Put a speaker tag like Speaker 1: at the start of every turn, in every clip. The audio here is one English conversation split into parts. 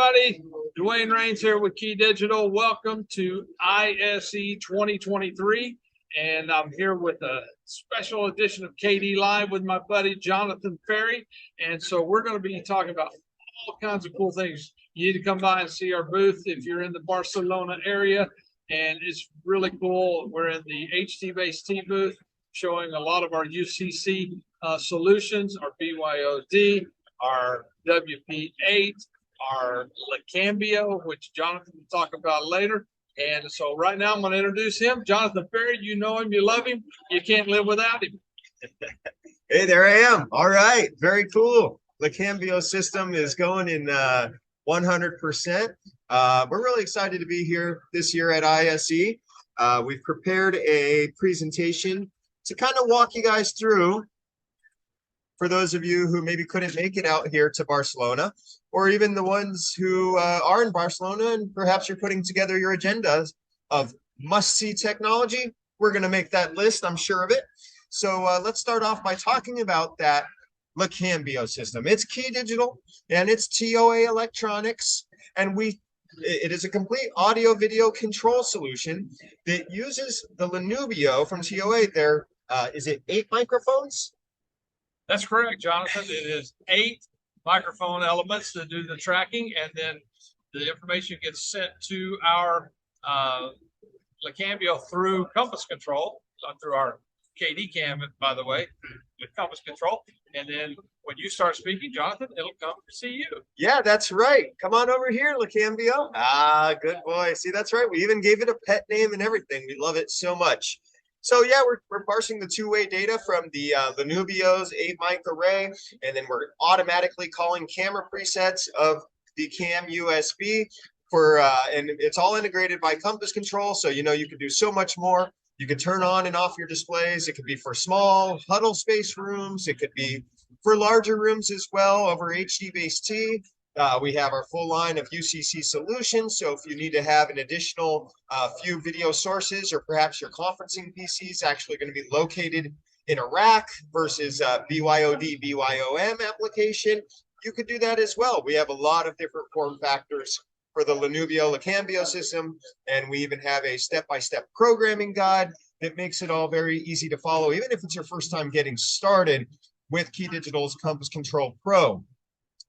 Speaker 1: everybody. Dwayne Rains here with KeyDigital. Welcome to ISE 2023. And I'm here with a special edition of KD Live with my buddy Jonathan Ferry. And so we're going to be talking about all kinds of cool things. You need to come by and see our booth if you're in the Barcelona area. And it's really cool. We're in the HD-based booth showing a lot of our UCC solutions, our BYOD, our WP8, our Lacambio, which Jonathan will talk about later. And so right now I'm going to introduce him. Jonathan Ferry, you know him, you love him. You can't live without him.
Speaker 2: Hey, there I am. All right. Very cool. Lacambio system is going in 100%. We're really excited to be here this year at ISE. We've prepared a presentation to kind of walk you guys through, for those of you who maybe couldn't make it out here to Barcelona, or even the ones who are in Barcelona and perhaps you're putting together your agendas of must-see technology. We're going to make that list, I'm sure of it. So let's start off by talking about that Lacambio system. It's KeyDigital and it's TOA Electronics, and it is a complete audio video control solution that uses the Lanubio from TOA. There, is it 8 microphones?
Speaker 1: That's correct, Jonathan. It is 8 microphone elements that do the tracking, and then the information gets sent to our Lacambio through compass control, through our KD cam, by the way, with compass control. And then when you start speaking, Jonathan, it'll come to see you.
Speaker 2: Yeah, that's right. Come on over here, Lacambio. Ah, good boy. See, that's right. We even gave it a pet name and everything. We love it so much. So yeah, we're parsing the two-way data from the Lanubio's 8 mic array, and then we're automatically calling camera presets of the cam USB for, and it's all integrated by compass control. So, you know, you can do so much more. You can turn on and off your displays. It could be for small huddle space rooms. It could be for larger rooms as well over HD-based T. We have our full line of UCC solutions. So if you need to have an additional few video sources, or perhaps your conferencing PC is actually going to be located in a rack versus BYOD, BYOM application, you could do that as well. We have a lot of different form factors for the Lanubio Lacambio system, and we even have a step-by-step programming guide that makes it all very easy to follow, even if it's your first time getting started with KeyDigital's Compass Control Pro.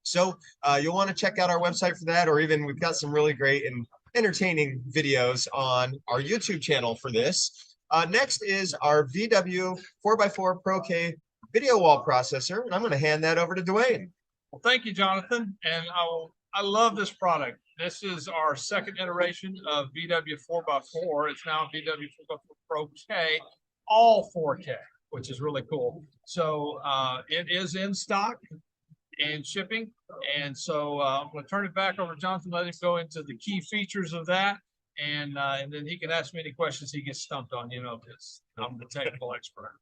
Speaker 2: So you'll want to check out our website for that, or even we've got some really great and entertaining videos on our YouTube channel for this. Next is our VW 4x4 Pro K video wall processor, and I'm going to hand that over to Dwayne.
Speaker 1: Well, thank you, Jonathan. And I love this product. This is our second iteration of VW 4x4. It's now VW 4x4 Pro K, all 4K, which is really cool. So it is in stock and shipping. And so I'm going to turn it back over to Jonathan, let him go into the key features of that. And then he can ask me any questions he gets stumped on, you know, because I'm the technical expert.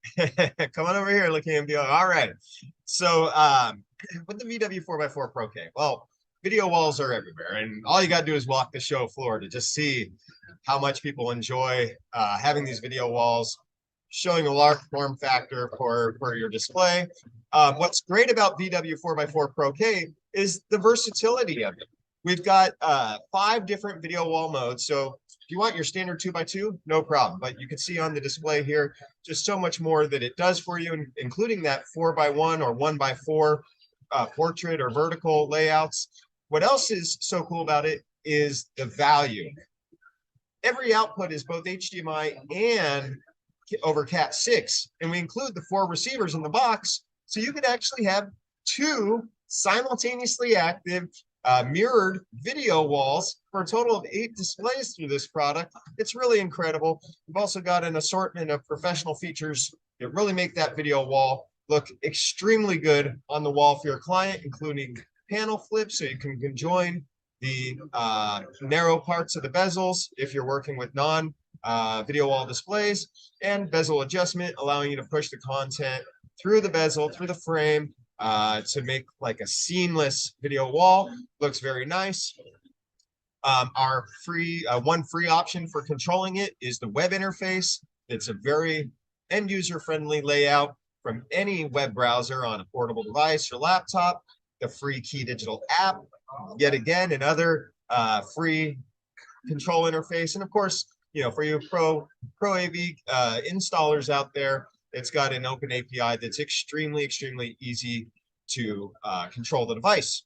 Speaker 2: Come on over here, Lacambio. All right. So with the VW 4x4 Pro K, well, video walls are everywhere, and all you got to do is walk the show floor to just see how much people enjoy having these video walls, showing a large form factor for your display. What's great about VW 4x4 Pro K is the versatility of it. We've got 5 different video wall modes. So if you want your standard 2x2, no problem. But you can see on the display here just so much more that it does for you, including that 4x1 or 1x4 portrait or vertical layouts. What else is so cool about it is the value. Every output is both HDMI and over Cat6, and we include the 4 receivers in the box, so you could actually have 2 simultaneously active mirrored video walls for a total of 8 displays through this product. It's really incredible. We've also got an assortment of professional features that really make that video wall look extremely good on the wall for your client, including panel flips, so you can join the narrow parts of the bezels if you're working with non-video wall displays, and bezel adjustment, allowing you to push the content through the bezel, through the frame, to make like a seamless video wall. Looks very nice. Our one free option for controlling it is the web interface. It's a very end-user friendly layout from any web browser on a portable device or laptop. The free KeyDigital app yet again, another free control interface. And of course, you know, for you pro AV installers out there, it's got an open API that's extremely easy to control the device.